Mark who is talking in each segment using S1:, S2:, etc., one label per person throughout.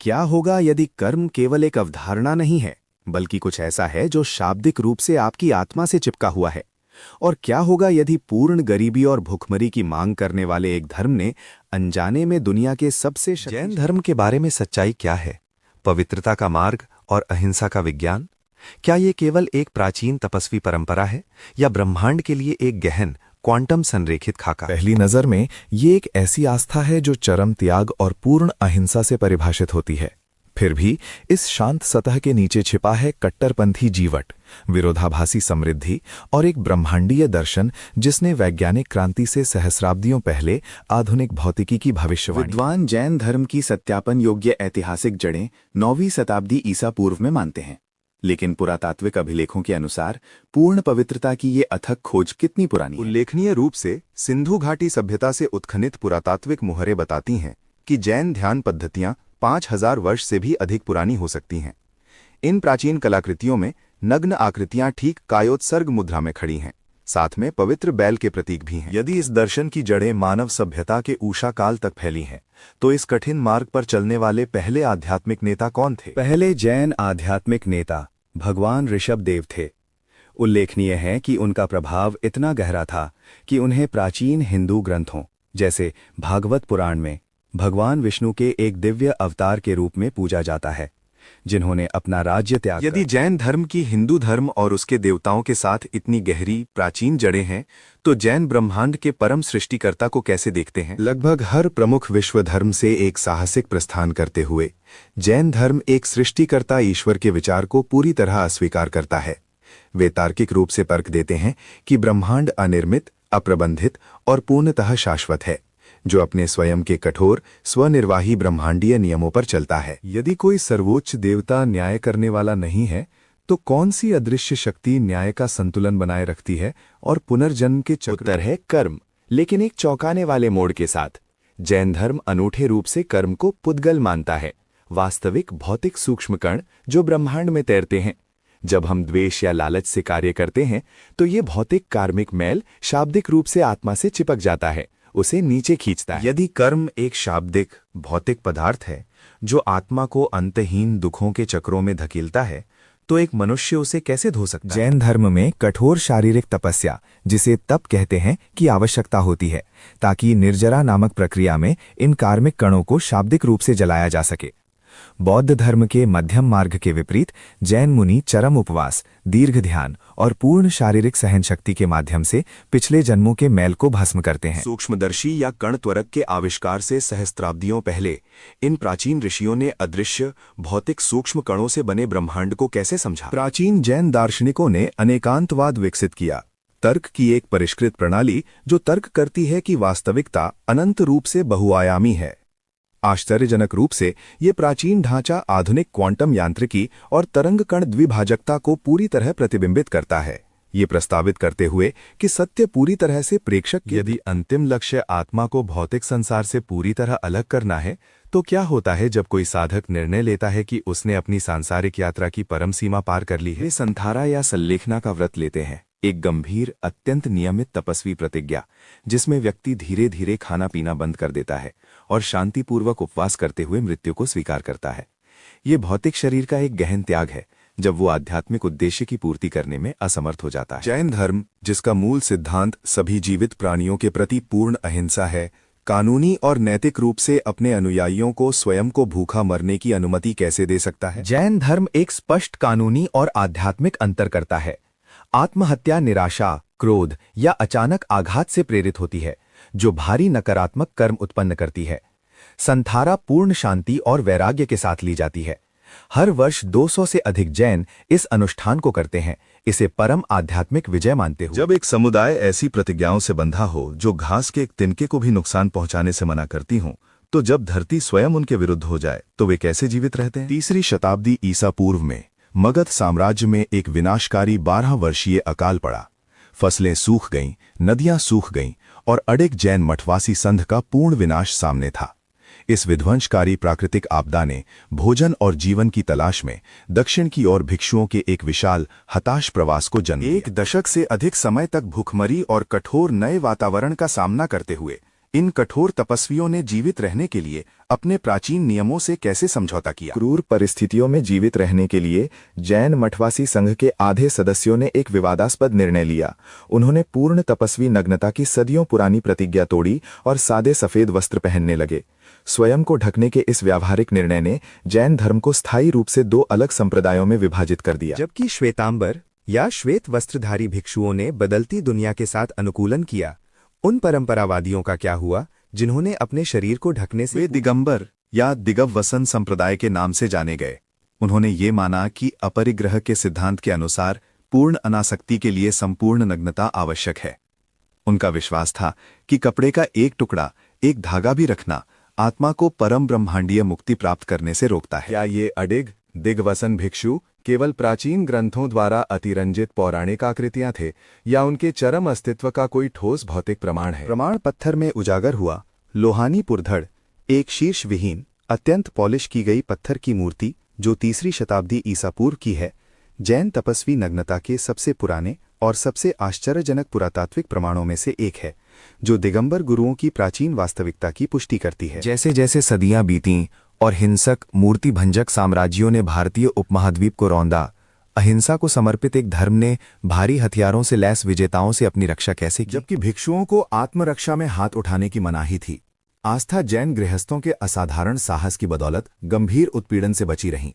S1: क्या होगा यदि कर्म केवल एक अवधारणा नहीं है, बल्कि कुछ ऐसा है जो शाब्दिक रूप से आपकी आत्मा से चिपका हुआ है? और क्या होगा यदि पूर्ण गरीबी और भुखमरी की मांग करने वाले एक धर्म ने अनजाने में दुनिया के सबसे
S2: जैन धर्म के बारे में सच्चाई क्या है? पवित्रता का मार्ग और अहिंसा का विज्ञान? क्या ये केवल एक प्राचीन तपस्वी परंपरा है या ब्रह्मांड के लिए एक गहन क्वांटम संरेखित खाका?
S3: पहली नजर में ये एक ऐसी आस्था है जो चरम त्याग और पूर्ण अहिंसा से परिभाषित होती है। फिर भी इस शांत सतह के नीचे छिपा है कट्टरपंथी जीवट, विरोधाभासी समृद्धि और एक ब्रह्मांडीय दर्शन जिसने वैज्ञानिक क्रांति से सहस्राब्दियों पहले आधुनिक भौतिकी की भविष्यवाणी।
S1: विद्वान जैन धर्म की सत्यापन योग्य ऐतिहासिक जड़ें 9वीं शताब्दी ईसा पूर्व में मानते हैं, लेकिन पुरातात्विक अभिलेखों के अनुसार पूर्ण पवित्रता की ये अथक खोज कितनी पुरानी है?
S2: उल्लेखनीय रूप से सिंधु घाटी सभ्यता से उत्खनित पुरातात्विक मुहरें बताती हैं कि जैन ध्यान पद्धतियां 5000 वर्ष से भी अधिक पुरानी हो सकती हैं। इन प्राचीन कलाकृतियों में नग्न आकृतियां ठीक कायोत्सर्ग मुद्रा में खड़ी हैं, साथ में पवित्र बैल के प्रतीक भी हैं। यदि इस दर्शन की जड़ें मानव सभ्यता के ऊषा काल तक फैली हैं, तो इस कठिन मार्ग पर चलने वाले पहले आध्यात्मिक नेता कौन थे?
S1: पहले जैन आध्यात्मिक नेता भगवान ऋषभदेव थे। उल्लेखनीय है कि उनका प्रभाव इतना गहरा था कि उन्हें प्राचीन हिंदू ग्रंथों जैसे भागवत पुराण में भगवान विष्णु के एक दिव्य अवतार के रूप में पूजा जाता है, जिन्होंने अपना राज्य त्याग।
S2: यदि जैन धर्म की हिंदू धर्म और उसके देवताओं के साथ इतनी गहरी प्राचीन जड़ें हैं, तो जैन ब्रह्मांड के परम सृष्टिकर्ता को कैसे देखते हैं?
S3: लगभग हर प्रमुख विश्व धर्म से एक साहसिक प्रस्थान करते हुए जैन धर्म एक सृष्टिकर्ता ईश्वर के विचार को पूरी तरह अस्वीकार करता है। वे तार्किक रूप से तर्क देते हैं कि ब्रह्मांड अनिर्मित, अप्रबंधित और पूर्णतः शाश्वत है, जो अपने स्वयं के कठोर स्वनिर्वाही ब्रह्मांडीय नियमों पर चलता है। यदि कोई सर्वोच्च देवता न्याय करने वाला नहीं है, तो कौन सी अदृश्य शक्ति न्याय का संतुलन बनाए रखती है और पुनर्जन्म के चक्र?
S1: उत्तर है कर्म, लेकिन एक चौंकाने वाले मोड़ के साथ। जैन धर्म अनूठे रूप से कर्म को पुद्गल मानता है, वास्तविक भौतिक सूक्ष्म कण जो ब्रह्मांड में तैरते हैं। जब हम द्वेष या लालच से कार्य करते हैं, तो ये भौतिक कार्मिक मैल शाब्दिक रूप से आत्मा से चिपक जाता है, उसे नीचे खींचता है।
S2: यदि कर्म एक शाब्दिक भौतिक पदार्थ है जो आत्मा को अंतहीन दुखों के चक्रों में धकेलता है, तो एक मनुष्य उसे कैसे धो सकता है?
S3: जैन धर्म में कठोर शारीरिक तपस्या, जिसे तप कहते हैं, की आवश्यकता होती है ताकि निर्जरा नामक प्रक्रिया में इन कार्मिक कणों को शाब्दिक रूप से जलाया जा सके। बौद्ध धर्म के मध्यम मार्ग के विपरीत जैन मुनि चरम उपवास, दीर्घ ध्यान और पूर्ण शारीरिक सहनशक्ति के माध्यम से पिछले जन्मों के मैल को भस्म करते हैं।
S2: सूक्ष्मदर्शी या कण त्वरक के आविष्कार से सहस्त्राब्दियों पहले इन प्राचीन ऋषियों ने अदृश्य भौतिक सूक्ष्म कणों से बने ब्रह्मांड को कैसे समझा?
S3: प्राचीन जैन दार्शनिकों ने अनेकांतवाद विकसित किया, तर्क की एक परिष्कृत प्रणाली जो तर्क करती है कि वास्तविकता अनंत रूप से बहुआयामी है। आश्चर्यजनक रूप से ये प्राचीन ढांचा आधुनिक क्वांटम यांत्रिकी और तरंग कण द्विभाजकता को पूरी तरह प्रतिबिंबित करता है, ये प्रस्तावित करते हुए कि सत्य पूरी तरह से प्रेक्षक।
S2: यदि अंतिम लक्ष्य आत्मा को भौतिक संसार से पूरी तरह अलग करना है, तो क्या होता है जब कोई साधक निर्णय लेता है कि उसने अपनी सांसारिक यात्रा की परम सीमा पार कर ली है?
S1: वे संथारा या सल्लेखना का व्रत लेते हैं, एक गंभीर अत्यंत नियमित तपस्वी प्रतिज्ञा, जिसमें व्यक्ति धीरे धीरे खाना पीना बंद कर देता है और शांतिपूर्वक उपवास करते हुए मृत्यु को स्वीकार करता है। ये भौतिक शरीर का एक गहन त्याग है जब वो आध्यात्मिक उद्देश्य की पूर्ति करने में असमर्थ हो जाता है।
S3: जैन धर्म, जिसका मूल सिद्धांत सभी जीवित प्राणियों के प्रति पूर्ण अहिंसा है, कानूनी और नैतिक रूप से अपने अनुयायियों को स्वयं को भूखा मरने की अनुमति कैसे दे सकता है?
S1: जैन धर्म एक स्पष्ट कानूनी और आध्यात्मिक अंतर करता है। आत्महत्या निराशा, क्रोध या अचानक आघात से प्रेरित होती है, जो भारी नकारात्मक कर्म उत्पन्न करती है। संथारा पूर्ण शांति और वैराग्य के साथ ली जाती है। हर वर्ष 200 से अधिक जैन इस अनुष्ठान को करते हैं, इसे परम आध्यात्मिक विजय मानते हुए।
S3: जब एक समुदाय ऐसी प्रतिज्ञाओं से बंधा हो जो घास के एक तिनके को भी नुकसान पहुंचाने से मना करती हो, तो जब धरती स्वयं उनके विरुद्ध हो जाए, तो वे कैसे जीवित रहते हैं? 3री शताब्दी ईसा पूर्व में मगध साम्राज्य में एक विनाशकारी 12 वर्षीय अकाल पड़ा। फसलें सूख गईं, नदियां सूख गईं और अडिग जैन मठवासी संघ का पूर्ण विनाश सामने था। इस विध्वंसकारी प्राकृतिक आपदा ने भोजन और जीवन की तलाश में दक्षिण की ओर भिक्षुओं के एक विशाल हताश प्रवास को जन्म दिया।
S2: 1 दशक से अधिक समय तक भूखमरी और कठोर नए वातावरण का सामना करते हुए इन कठोर तपस्वियों ने जीवित रहने के लिए अपने प्राचीन नियमों से कैसे समझौता किया?
S3: क्रूर परिस्थितियों में जीवित रहने के लिए जैन मठवासी संघ के आधे सदस्यों ने एक विवादास्पद निर्णय लिया। उन्होंने पूर्ण तपस्वी नग्नता की सदियों पुरानी प्रतिज्ञा तोड़ी और सादे सफेद वस्त्र पहनने लगे। स्वयं को ढकने के इस व्यावहारिक निर्णय ने जैन धर्म को स्थायी रूप से दो अलग संप्रदायों में विभाजित कर दिया।
S1: जबकि श्वेतांबर या श्वेत वस्त्रधारी भिक्षुओं ने बदलती दुनिया के साथ अनुकूलन किया, उन परंपरावादियों का क्या हुआ जिन्होंने अपने शरीर को ढकने से
S2: वे दिगंबर या दिगवसन संप्रदाय के नाम से जाने गए। उन्होंने ये माना कि अपरिग्रह के सिद्धांत के अनुसार पूर्ण अनासक्ति के लिए संपूर्ण नग्नता आवश्यक है। उनका विश्वास था कि कपड़े का एक टुकड़ा, एक धागा भी रखना आत्मा को परम ब्रह्मांडीय मुक्ति प्राप्त करने से रोकता है।
S1: क्या ये अडिग दिग्वसन भिक्षु केवल प्राचीन ग्रंथों द्वारा अतिरंजित पौराणिक आकृतियां थे या उनके चरम अस्तित्व का कोई ठोस भौतिक प्रमाण है?
S2: प्रमाण पत्थर में उजागर हुआ लोहानी पुरधड़, एक शीर्ष विहीन अत्यंत पॉलिश की गई पत्थर की मूर्ति जो 3री शताब्दी ईसा पूर्व की है, जैन तपस्वी नग्नता के सबसे पुराने और सबसे आश्चर्यजनक पुरातात्विक प्रमाणों में से एक है, जो दिगंबर गुरुओं की प्राचीन वास्तविकता की पुष्टि करती है।
S1: जैसे जैसे सदियां बीतीं और हिंसक मूर्ति भंजक साम्राज्यों ने भारतीय उपमहाद्वीप को रौंदा, अहिंसा को समर्पित एक धर्म ने भारी हथियारों से लैस विजेताओं से अपनी रक्षा कैसे की?
S2: जबकि भिक्षुओं को आत्मरक्षा में हाथ उठाने की मनाही थी, आस्था जैन गृहस्थों के असाधारण साहस की बदौलत गंभीर उत्पीड़न से बची रहीं।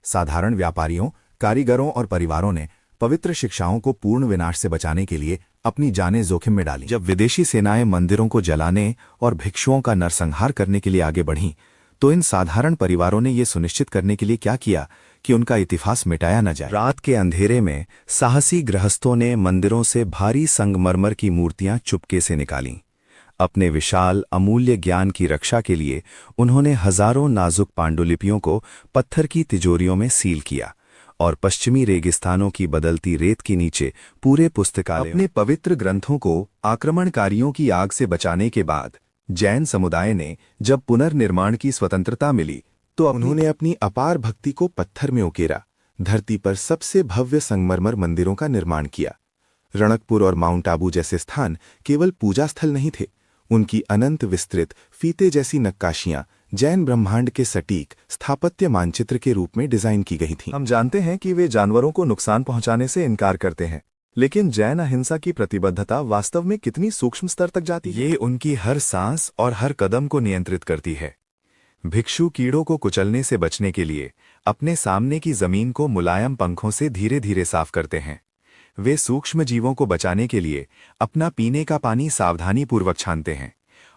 S2: साधारण व्यापारियों, कारीगरों और परिवारों ने पवित्र शिक्षाओं को पूर्ण विनाश से बचाने के लिए अपनी जानें जोखिम में डाली।
S1: जब विदेशी सेनाएं मंदिरों को जलाने और भिक्षुओं का नरसंहार करने के लिए आगे बढ़ीं, तो इन साधारण परिवारों ने यह सुनिश्चित करने के लिए क्या किया कि उनका इतिहास मिटाया न जाए? रात के अंधेरे में साहसी गृहस्थों ने मंदिरों से भारी संगमरमर की मूर्तियां चुपके से निकालीं। अपने विशाल अमूल्य ज्ञान की रक्षा के लिए उन्होंने हजारों नाजुक पांडुलिपियों को पत्थर की तिजोरियों में सील किया और पश्चिमी रेगिस्तानों की बदलती रेत के नीचे पूरे पुस्तकालय
S2: अपने पवित्र ग्रंथों को आक्रमणकारियों की आग से बचाने के बाद जैन समुदाय ने जब पुनर्निर्माण की स्वतंत्रता मिली तो उन्होंने अपनी अपार भक्ति को पत्थर में उकेरा, धरती पर सबसे भव्य संगमरमर मंदिरों का निर्माण किया। रणकपुर और माउंट आबू जैसे स्थान केवल पूजा स्थल नहीं थे, उनकी अनंत विस्तृत फीते जैसी नक्काशियां जैन ब्रह्मांड के सटीक स्थापत्य मानचित्र के रूप में डिजाइन की गई थीं।
S3: हम जानते हैं कि वे जानवरों को नुकसान पहुंचाने से इनकार करते हैं, लेकिन जैन अहिंसा की प्रतिबद्धता वास्तव में कितनी सूक्ष्म स्तर तक जाती है?
S1: ये उनकी हर सांस और हर कदम को नियंत्रित करती है। भिक्षु कीड़ों को कुचलने से बचने के लिए अपने सामने की जमीन को मुलायम पंखों से धीरे धीरे साफ करते हैं। वे सूक्ष्म जीवों को बचाने के लिए अपना पीने का पानी सावधानीपूर्वक छानते हैं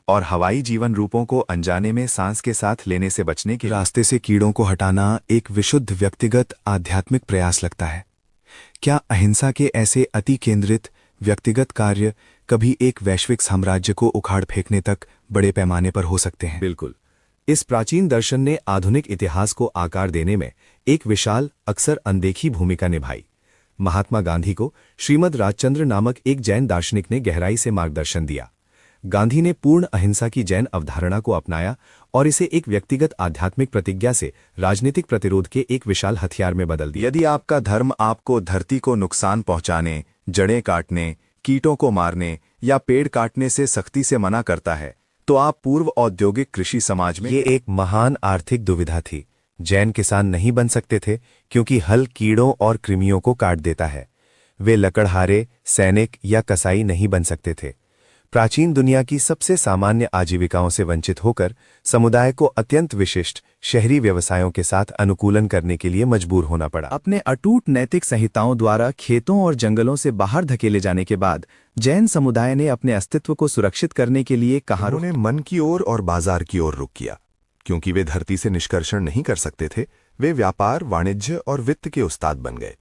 S1: और हवाई जीवन रूपों को अनजाने में सांस के साथ लेने से बचने के रास्ते से कीड़ों को हटाना एक विशुद्ध व्यक्तिगत आध्यात्मिक प्रयास लगता है। क्या अहिंसा के ऐसे अति केंद्रित व्यक्तिगत कार्य कभी एक वैश्विक साम्राज्य को उखाड़ फेंकने तक बड़े पैमाने पर हो सकते हैं?
S2: बिल्कुल।
S1: इस प्राचीन दर्शन ने आधुनिक इतिहास को आकार देने में एक विशाल, अक्सर अनदेखी भूमिका निभाई। महात्मा गांधी को श्रीमद राजचंद्र नामक एक जैन दार्शनिक ने गहराई से मार्गदर्शन दिया। गांधी ने पूर्ण अहिंसा की जैन अवधारणा को अपनाया और इसे एक व्यक्तिगत आध्यात्मिक प्रतिज्ञा से राजनीतिक प्रतिरोध के एक विशाल हथियार में बदल दिया।
S2: यदि आपका धर्म आपको धरती को नुकसान पहुंचाने, जड़ें काटने, कीटों को मारने या पेड़ काटने से सख्ती से मना करता है, तो आप पूर्व औद्योगिक कृषि समाज में
S1: ये एक महान आर्थिक दुविधा थी। जैन किसान नहीं बन सकते थे क्योंकि हल कीड़ों और कृमियों को काट देता है। वे लकड़हारे, सैनिक या कसाई नहीं बन सकते थे। प्राचीन दुनिया की सबसे सामान्य आजीविकाओं से वंचित होकर समुदाय को अत्यंत विशिष्ट शहरी व्यवसायों के साथ अनुकूलन करने के लिए मजबूर होना पड़ा। अपने अटूट नैतिक संहिताओं द्वारा खेतों और जंगलों से बाहर धकेले जाने के बाद जैन समुदाय ने अपने अस्तित्व को सुरक्षित करने के लिए कहां
S2: उन्होंने मन की ओर और बाजार की ओर रुख किया। क्योंकि वे धरती से निष्कर्षण नहीं कर सकते थे, वे व्यापार, वाणिज्य और वित्त के उस्ताद बन गए।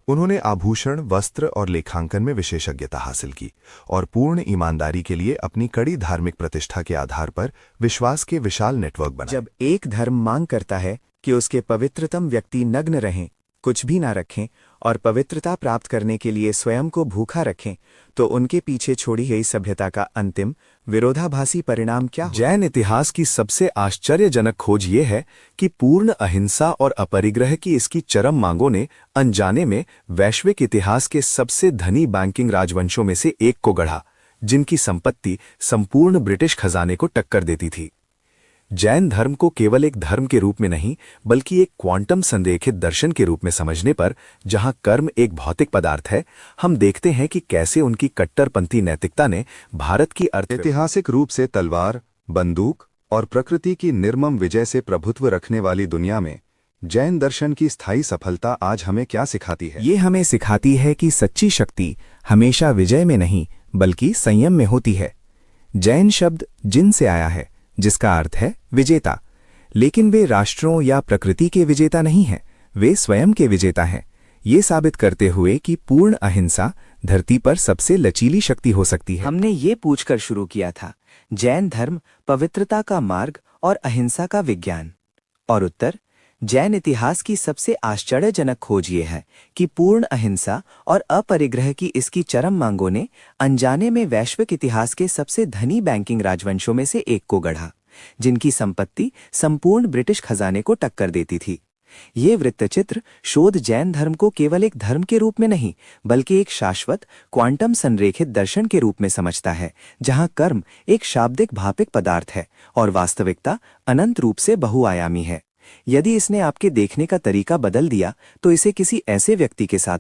S2: उन्होंने आभूषण, वस्त्र और लेखांकन में विशेषज्ञता हासिल की और पूर्ण ईमानदारी के लिए अपनी कड़ी धार्मिक प्रतिष्ठा के आधार पर विश्वास के विशाल नेटवर्क बनाए।
S1: जब एक धर्म मांग करता है कि उसके पवित्रतम व्यक्ति नग्न रहें, कुछ भी ना रखें और पवित्रता प्राप्त करने के लिए स्वयं को भूखा रखें, तो उनके पीछे छोड़ी गई सभ्यता का अंतिम विरोधाभासी परिणाम क्या हो? जैन इतिहास की सबसे आश्चर्यजनक खोज ये है कि पूर्ण अहिंसा और अपरिग्रह की इसकी चरम मांगों ने अनजाने में वैश्विक इतिहास के सबसे धनी बैंकिंग राजवंशों में से एक को गढ़ा, जिनकी संपत्ति संपूर्ण ब्रिटिश खजाने को टक्कर देती थी। जैन धर्म को केवल एक धर्म के रूप में नहीं बल्कि एक क्वांटम संरेखित दर्शन के रूप में समझने पर, जहां कर्म एक भौतिक पदार्थ है, हम देखते हैं कि कैसे उनकी कट्टरपंथी नैतिकता ने भारत की
S2: ऐतिहासिक रूप से तलवार, बंदूक और प्रकृति की निर्मम विजय से प्रभुत्व रखने वाली दुनिया में जैन दर्शन की स्थायी सफलता आज हमें क्या सिखाती है?
S4: ये हमें सिखाती है कि सच्ची शक्ति हमेशा विजय में नहीं बल्कि संयम में होती है। जैन शब्द जिन से आया है, जिसका अर्थ है विजेता, लेकिन वे राष्ट्रों या प्रकृति के विजेता नहीं हैं, वे स्वयं के विजेता हैं, ये साबित करते हुए कि पूर्ण अहिंसा धरती पर सबसे लचीली शक्ति हो सकती है।
S5: हमने ये पूछकर शुरू किया था, जैन धर्म पवित्रता का मार्ग और अहिंसा का विज्ञान, और उत्तर जैन इतिहास की सबसे आश्चर्यजनक खोज ये है कि पूर्ण अहिंसा और अपरिग्रह की इसकी चरम मांगों ने अनजाने में वैश्विक इतिहास के सबसे धनी बैंकिंग राजवंशों में से एक को गढ़ा, जिनकी संपत्ति संपूर्ण ब्रिटिश खजाने को टक्कर देती थी। ये वृत्तचित्र शोध जैन धर्म को केवल एक धर्म के रूप में नहीं बल्कि एक शाश्वत क्वांटम संरेखित दर्शन के रूप में समझता है, जहां कर्म एक शाब्दिक भापिक पदार्थ है और वास्तविकता अनंत रूप से बहुआयामी है। यदि इसने आपके देखने का तरीका बदल दिया तो इसे किसी ऐसे व्यक्ति के साथ